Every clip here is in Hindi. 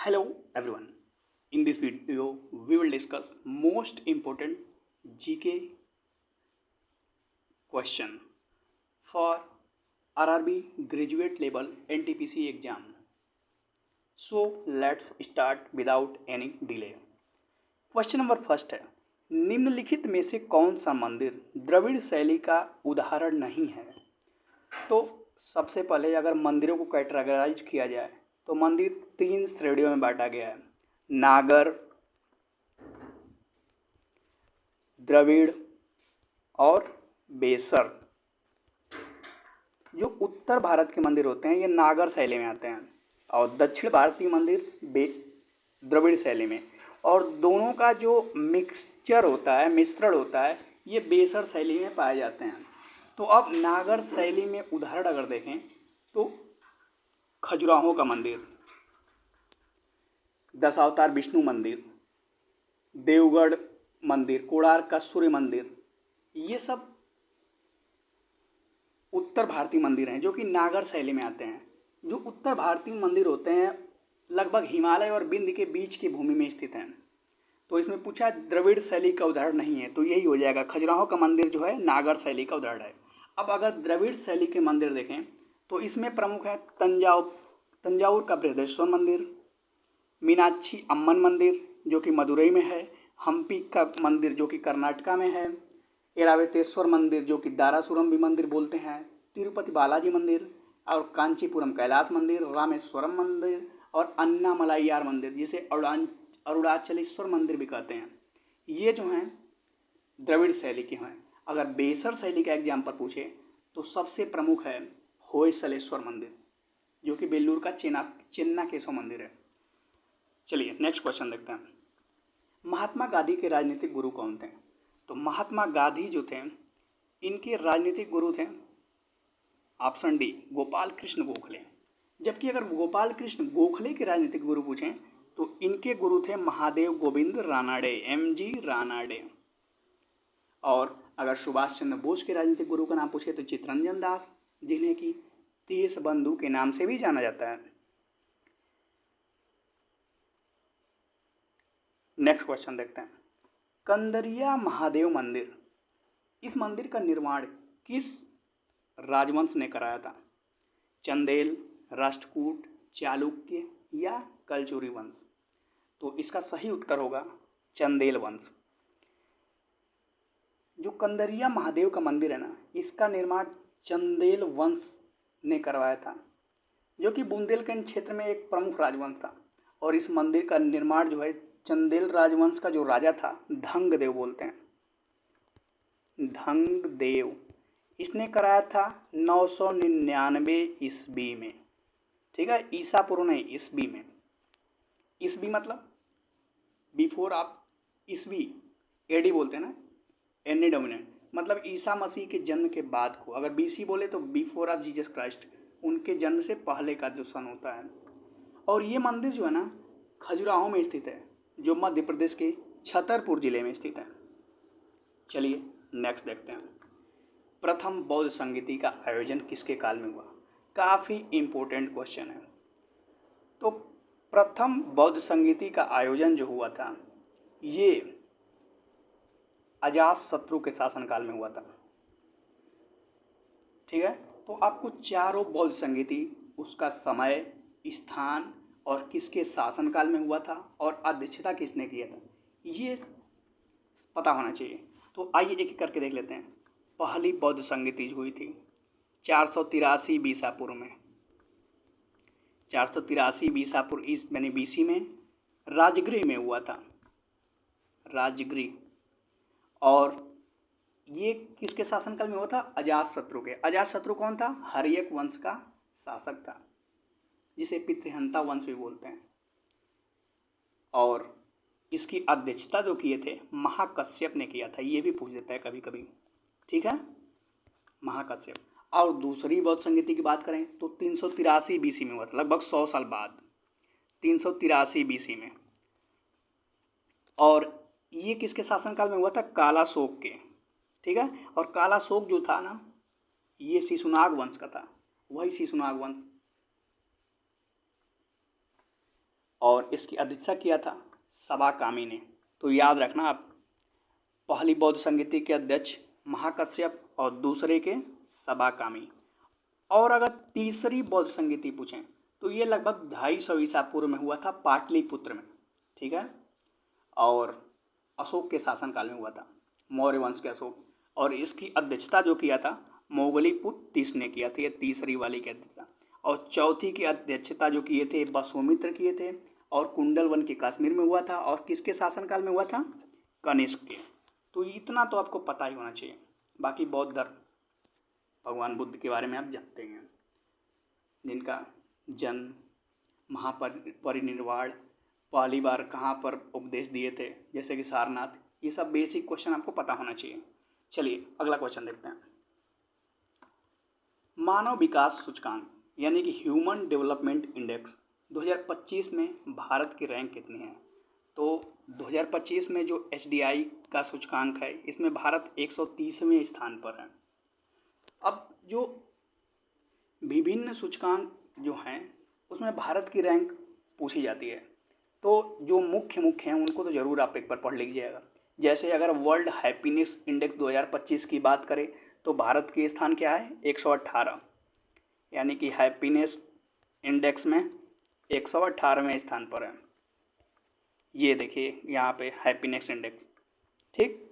Hello everyone. In this video, we will discuss most important GK question for RRB graduate level NTPC exam. So let's start without any delay. Question number first है, निम्नलिखित में से कौन सा मंदिर द्रविड़ शैली का उदाहरण नहीं है? तो सबसे पहले अगर मंदिरों को कैटेगराइज किया जाए तो मंदिर 3 श्रेणियों में बांटा गया है: नागर, द्रविड़ और बेसर। जो उत्तर भारत के मंदिर होते हैं ये नागर शैली में आते हैं और दक्षिण भारतीय मंदिर द्रविड़ शैली में, और दोनों का जो मिक्सचर होता है, मिश्रण होता है, ये बेसर शैली में पाए जाते हैं। तो अब नागर शैली में उदाहरण अगर देखें तो खजुराहो का मंदिर, दशावतार विष्णु मंदिर, देवगढ़ मंदिर, कोणार्क का सूर्य मंदिर, ये सब उत्तर भारतीय मंदिर हैं जो कि नागर शैली में आते हैं। जो उत्तर भारतीय मंदिर होते हैं लगभग हिमालय और विंध्य के बीच की भूमि में स्थित हैं। तो इसमें पूछा द्रविड़ शैली का उदाहरण नहीं है, तो यही हो जाएगा, खजुराहो का मंदिर जो है नागर शैली का उदाहरण है। अब अगर द्रविड़ शैली के मंदिर देखें तो इसमें प्रमुख है तंजावुर का बृहदेश्वर मंदिर, मीनाक्षी अम्मन मंदिर जो कि मदुरई में है, हम्पी का मंदिर जो कि कर्नाटका में है, एरावतेश्वर मंदिर जो कि दारासुरम भी मंदिर बोलते हैं, तिरुपति बालाजी मंदिर और कांचीपुरम कैलाश मंदिर, रामेश्वरम मंदिर और अन्नामलाईयार मंदिर जिसे अरुणाचलेश्वर मंदिर भी कहते हैं। ये जो हैं द्रविड़ शैली के हैं। अगर बेसर शैली का एग्जाम्पल पूछे तो सबसे प्रमुख है होयसलेश्वर मंदिर जो कि बेल्लूर का चेन्ना केशव मंदिर है। चलिए नेक्स्ट क्वेश्चन देखते हैं। महात्मा गांधी के राजनीतिक गुरु कौन थे? तो महात्मा गांधी जो थे इनके राजनीतिक गुरु थे ऑप्शन डी गोपाल कृष्ण गोखले। जबकि अगर गोपाल कृष्ण गोखले के राजनीतिक गुरु पूछें तो इनके गुरु थे महादेव गोविंद रानाडे, MG रानाडे। और अगर सुभाष चंद्र बोस के राजनीतिक गुरु का नाम पूछे तो चित्तरंजन दास, जिन्हें कि देश बंधु के नाम से भी जाना जाता है। नेक्स्ट क्वेश्चन देखते हैं। कंदरिया महादेव मंदिर, इस मंदिर का निर्माण किस राजवंश ने कराया था? चंदेल, राष्ट्रकूट, चालुक्य या कलचुरी वंश? तो इसका सही उत्तर होगा चंदेल वंश। जो कंदरिया महादेव का मंदिर है ना, इसका निर्माण चंदेल वंश ने करवाया था जो कि बुंदेलखंड क्षेत्र में एक प्रमुख राजवंश था। और इस मंदिर का निर्माण जो है चंदेल राजवंश का जो राजा था धंगदेव बोलते हैं, धंगदेव, इसने कराया था 999 ईस्वी में। ठीक है, ईसा पूर्व नहीं, ईस्वी में। ईस्वी मतलब बिफोर आप ईस्वी, एडी बोलते हैं ना, एनी डोमिनेंट, मतलब ईसा मसीह के जन्म के बाद को। अगर BC बोले तो बिफोर ऑफ जीसस क्राइस्ट, उनके जन्म से पहले का जो सन होता है। और ये मंदिर जो है ना खजुराहो में स्थित है जो मध्य प्रदेश के छतरपुर जिले में स्थित है। चलिए नेक्स्ट देखते हैं। प्रथम बौद्ध संगीति का आयोजन किसके काल में हुआ? काफ़ी इम्पोर्टेंट क्वेश्चन है। तो प्रथम बौद्ध संगीति का आयोजन जो हुआ था ये अजातशत्रु के शासनकाल में हुआ था। ठीक है, तो आपको चारों बौद्ध संगीति, उसका समय, स्थान और किसके शासनकाल में हुआ था और अध्यक्षता किसने किया था, ये पता होना चाहिए। तो आइए एक एक करके देख लेते हैं। पहली बौद्ध संगीति हुई थी 483 बीसा पूर्व में, 483 बीसा पूर्व यानी BC में राजगृह में हुआ था, राजगृह। और ये किसके शासनकाल में हुआ था? अजातशत्रु के। अजातशत्रु कौन था? हर्यक वंश का शासक था जिसे पितृहंता वंश भी बोलते हैं। और इसकी अध्यक्षता जो किए थे महाकश्यप ने किया था, ये भी पूछ देता है कभी कभी। ठीक है, महाकश्यप। और दूसरी बौद्ध संगीति की बात करें तो 383 BC में हुआ था, लगभग 100 साल बाद, 383 BC में। और ये किसके शासनकाल में हुआ था? कालाशोक के। ठीक है, और कालाशोक जो था ना ये शिशुनाग वंश का था, वही शिशुनाग वंश। और इसकी अध्यक्षता किया था सबाकामी ने। तो याद रखना आप, पहली बौद्ध संगीति के अध्यक्ष महाकश्यप और दूसरे के सबाकामी। और अगर तीसरी बौद्ध संगीति पूछें तो ये लगभग 250 ईसा पूर्व में हुआ था पाटलिपुत्र में, ठीक है, और अशोक के शासनकाल में हुआ था, मौर्य वंश के अशोक। और इसकी अध्यक्षता जो किया था मोगलीपुत्र ने किया था, ये तीसरी वाली की अध्यक्षता। और चौथी की अध्यक्षता जो किए थे वसुमित्र किए थे, और कुंडलवन के कश्मीर में हुआ था। और किसके शासनकाल में हुआ था? कनिष्क के। तो इतना तो आपको पता ही होना चाहिए। बाकी बौद्ध धर्म, भगवान बुद्ध के बारे में आप जानते हैं, जिनका जन्म, महापरिनिर्वाण, पहली बार कहाँ पर उपदेश दिए थे, जैसे कि सारनाथ, ये सब बेसिक क्वेश्चन आपको पता होना चाहिए। चलिए अगला क्वेश्चन देखते हैं। मानव विकास सूचकांक यानी कि ह्यूमन डेवलपमेंट इंडेक्स 2025 में भारत की रैंक कितनी है? तो 2025 में जो HDI का सूचकांक है, इसमें भारत 130वें स्थान पर है। अब जो विभिन्न सूचकांक जो हैं उसमें भारत की रैंक पूछी जाती है, तो जो मुख्य हैं उनको तो ज़रूर आप एक बार पढ़ लीजिएगा। जैसे अगर वर्ल्ड हैप्पीनेस इंडेक्स 2025 की बात करें तो भारत के स्थान क्या है? 118, यानी कि हैप्पीनेस इंडेक्स में 118वें स्थान पर है। ये देखिए यहाँ पे हैप्पीनेस इंडेक्स, ठीक।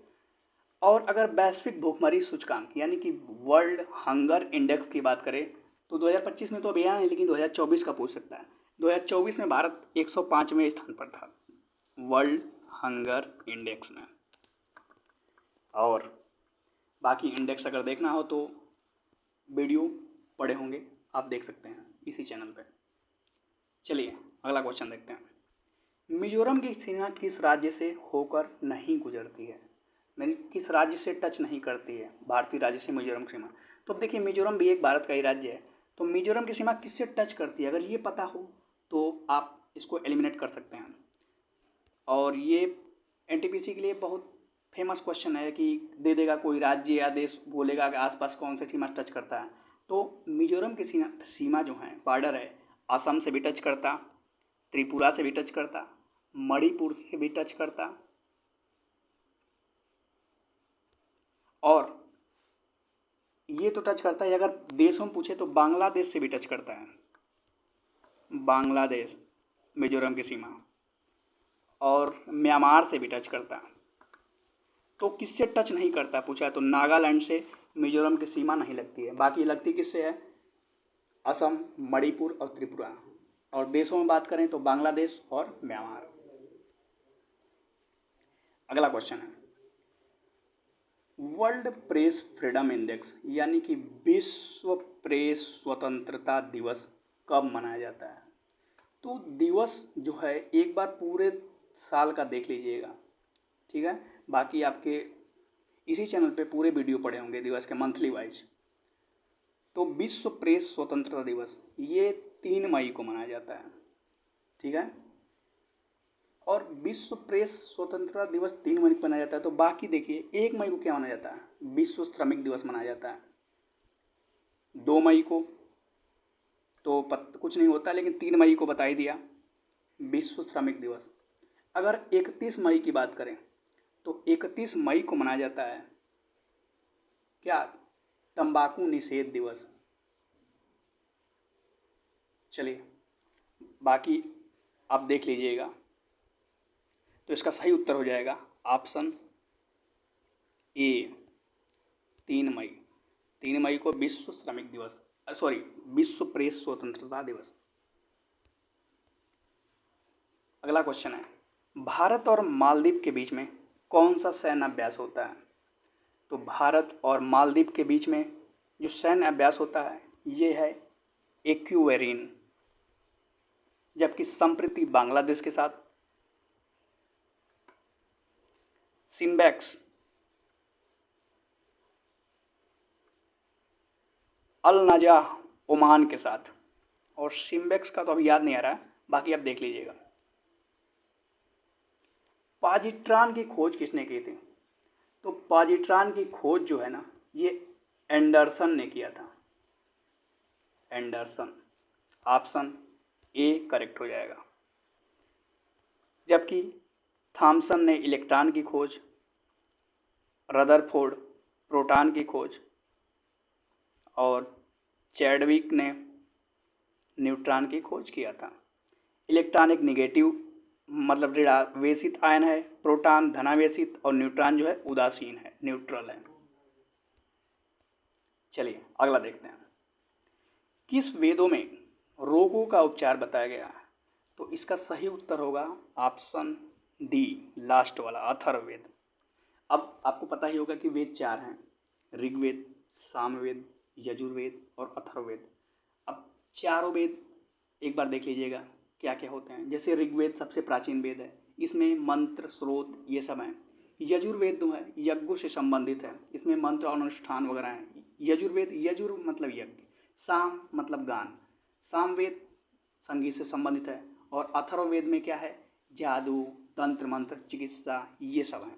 और अगर वैश्विक भूखमरी सूचकांक यानी कि वर्ल्ड हंगर इंडेक्स की बात करें तो 2025 में तो अभी आया है, लेकिन 2024 का पूछ सकता है। 2024 में भारत 105वें स्थान पर था वर्ल्ड हंगर इंडेक्स में। और बाकी इंडेक्स अगर देखना हो तो वीडियो पड़े होंगे, आप देख सकते हैं इसी चैनल पे। चलिए अगला क्वेश्चन देखते हैं। मिजोरम की सीमा किस राज्य से होकर नहीं गुजरती है? यानी किस राज्य से टच नहीं करती है भारतीय राज्य से मिजोरम की सीमा? तो अब देखिए, मिजोरम भी एक भारत का ही राज्य है, तो मिजोरम की सीमा किससे टच करती है, अगर ये पता हो तो आप इसको एलिमिनेट कर सकते हैं। और ये NTPC के लिए बहुत फेमस क्वेश्चन है कि दे देगा कोई राज्य या देश, बोलेगा कि आसपास कौन सी सीमा टच करता है। तो मिजोरम की सीमा जो है, बॉर्डर है, असम से भी टच करता, त्रिपुरा से भी टच करता, मणिपुर से भी टच करता, और ये तो टच करता है, अगर देशों में पूछे तो बांग्लादेश से भी टच करता है। बांग्लादेश मिजोरम की सीमा, और म्यांमार से भी टच करता है। तो किससे टच नहीं करता पूछा है तो नागालैंड से मिजोरम की सीमा नहीं लगती है। बाकी लगती किससे है? असम, मणिपुर और त्रिपुरा। और देशों में बात करें तो बांग्लादेश और म्यांमार। अगला क्वेश्चन है, वर्ल्ड प्रेस फ्रीडम इंडेक्स यानी कि विश्व प्रेस स्वतंत्रता दिवस कब मनाया जाता है? तो दिवस जो है एक बार पूरे साल का देख लीजिएगा, ठीक है। बाकी आपके इसी चैनल पे पूरे वीडियो पड़े होंगे दिवस के, मंथली वाइज। तो विश्व प्रेस स्वतंत्रता दिवस ये 3 मई को मनाया जाता है, ठीक है। और विश्व प्रेस स्वतंत्रता दिवस 3 मई को मनाया जाता है। तो बाकी देखिए 1 मई को क्या मनाया जाता है? विश्व श्रमिक दिवस मनाया जाता है। 2 मई को तो कुछ नहीं होता, लेकिन 3 मई को बता ही दिया, विश्व श्रमिक दिवस। अगर 31 मई की बात करें तो 31 मई को मनाया जाता है क्या? तंबाकू निषेध दिवस। चलिए बाकी आप देख लीजिएगा, तो इसका सही उत्तर हो जाएगा ऑप्शन ए, 3 मई। 3 मई को विश्व श्रमिक दिवस, विश्व प्रेस स्वतंत्रता दिवस। अगला क्वेश्चन है, भारत और मालदीव के बीच में कौन सा सैन्य अभ्यास होता है? तो भारत और मालदीव के बीच में जो सैन्य अभ्यास होता है ये है एक्यूवेरिन, जबकि संप्रति बांग्लादेश के साथ सिम्बैक्स, अल नजाह ओमान के साथ, और सिम्बैक्स का तो अभी याद नहीं आ रहा है, बाकी आप देख लीजिएगा। पॉजिट्रॉन की खोज किसने की थी? तो पॉजिट्रॉन की खोज जो है ना, ये एंडरसन ने किया था। एंडरसन, ऑप्शन ए करेक्ट हो जाएगा। जबकि थॉमसन ने इलेक्ट्रॉन की खोज, रदरफोर्ड प्रोटॉन की खोज और चैडविक ने न्यूट्रॉन की खोज किया था। इलेक्ट्रॉन एक निगेटिव मतलब ऋणावेशित आयन है, प्रोटॉन धनावेशित और न्यूट्रॉन जो है उदासीन है, न्यूट्रल है। चलिए अगला देखते हैं। किस वेदों में रोगों का उपचार बताया गया है? तो इसका सही उत्तर होगा ऑप्शन डी, लास्ट वाला, अथर्ववेद। अब आपको पता ही होगा कि वेद 4 हैं, ऋग्वेद, सामवेद, यजुर्वेद और अथर्ववेद। अब चारों वेद एक बार देख लीजिएगा क्या क्या होते हैं। जैसे ऋग्वेद सबसे प्राचीन वेद है, इसमें मंत्र स्रोत ये सब हैं। यजुर्वेद जो है यज्ञों से संबंधित है, इसमें मंत्र और अनुष्ठान वगैरह हैं। यजुर्वेद, यजुर मतलब यज्ञ, साम मतलब गान, सामवेद संगीत से संबंधित है। और अथर्ववेद में क्या है, जादू, तंत्र मंत्र, चिकित्सा ये सब हैं।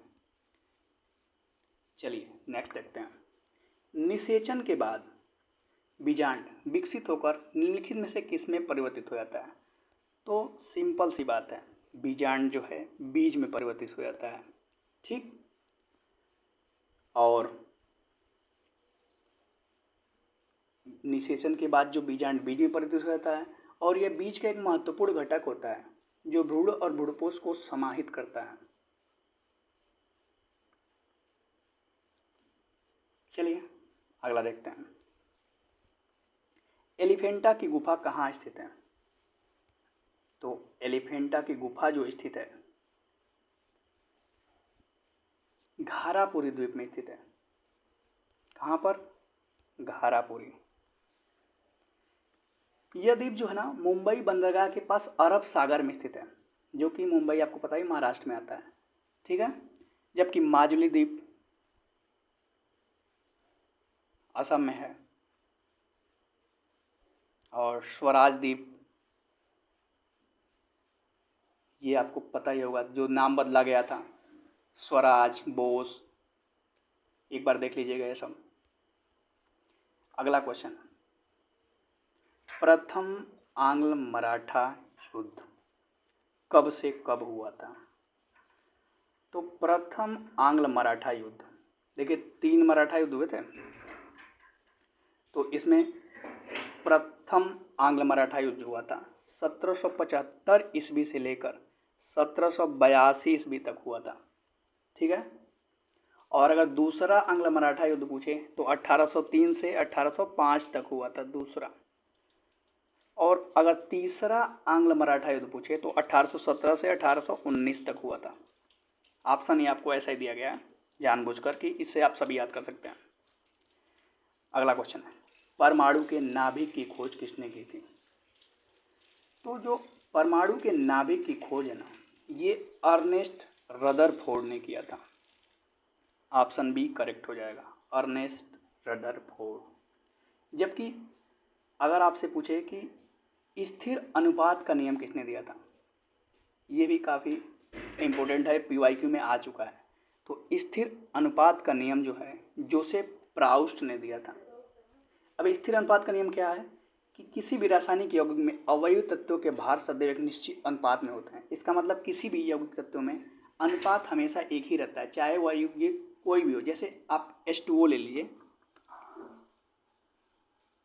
चलिए नेक्स्ट देखते हैं। निषेचन के बाद बीजांड विकसित होकर निम्नलिखित में से किस में परिवर्तित हो जाता है? तो सिंपल सी बात है, बीजांड जो है बीज में परिवर्तित हो जाता है, ठीक। और निषेचन के बाद जो बीजांड बीज में परिवर्तित हो जाता है, और यह बीज का एक महत्वपूर्ण घटक होता है जो भ्रूण और भ्रूणपोष को समाहित करता है। चलिए अगला देखते हैं। एलिफेंटा की गुफा कहाँ स्थित है? तो एलिफेंटा की गुफा जो स्थित है घारापुरी द्वीप में स्थित है। कहाँ पर? घारापुरी। यह द्वीप जो है ना मुंबई बंदरगाह के पास अरब सागर में स्थित है, जो कि मुंबई आपको पता है महाराष्ट्र में आता है, ठीक है। जबकि माजुली द्वीप असम में है, और स्वराज द्वीप ये आपको पता ही होगा, जो नाम बदला गया था, स्वराज, बोस, एक बार देख लीजिएगा ये सब। अगला क्वेश्चन, प्रथम आंग्ल मराठा युद्ध कब से कब हुआ था? तो प्रथम आंग्ल मराठा युद्ध, देखिए 3 मराठा युद्ध हुए थे, तो इसमें प्रथम आंग्ल मराठा युद्ध हुआ था 1775 ईस्वी से लेकर 1782 ईस्वी तक हुआ था, ठीक है। और अगर दूसरा आंग्ल मराठा युद्ध पूछे तो 1803 से 1805 तक हुआ था दूसरा। और अगर तीसरा आंग्ल मराठा युद्ध पूछे तो 1817 से 1819 तक हुआ था। ऑप्शन ये आपको ऐसा ही दिया गया है जानबूझकर कि इससे आप सभी याद कर सकते हैं। अगला क्वेश्चन है, परमाणु के नाभिक की खोज किसने की थी? तो जो परमाणु के नाभिक की खोज है ना, ये अर्नेस्ट रदरफोर्ड ने किया था। ऑप्शन बी करेक्ट हो जाएगा, अर्नेस्ट रदरफोर्ड। जबकि अगर आपसे पूछे कि स्थिर अनुपात का नियम किसने दिया था, ये भी काफ़ी इम्पोर्टेंट है, पीवाईक्यू में आ चुका है। तो स्थिर अनुपात का नियम जो है जोसेफ प्राउस्ट ने दिया था। अब स्थिर अनुपात का नियम क्या है कि किसी भी रासायनिक यौगिक में अवयव तत्वों के भार सदैव एक निश्चित अनुपात में होते हैं। इसका मतलब किसी भी यौगिक तत्वों में अनुपात हमेशा एक ही रहता है, चाहे वह यौगिक कोई भी हो। जैसे आप H2O ले लीजिए,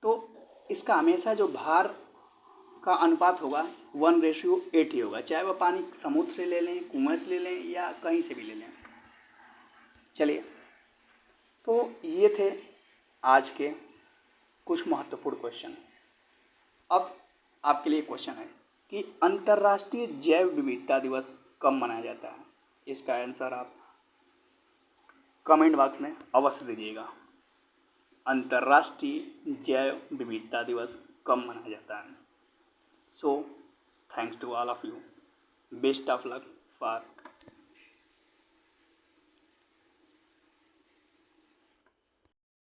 तो इसका हमेशा जो भार का अनुपात होगा 1:8 ही होगा, चाहे वह पानी समुद्र से ले लें, कुएं से ले लें या कहीं से भी ले लें। चलिए, तो ये थे आज के कुछ महत्वपूर्ण क्वेश्चन। अब आपके लिए क्वेश्चन है कि अंतर्राष्ट्रीय जैव विविधता दिवस कब मनाया जाता है? इसका आंसर आप कमेंट बॉक्स में अवश्य दीजिएगा। अंतर्राष्ट्रीय जैव विविधता दिवस कब मनाया जाता है? So, thanks to all of you. Best of luck for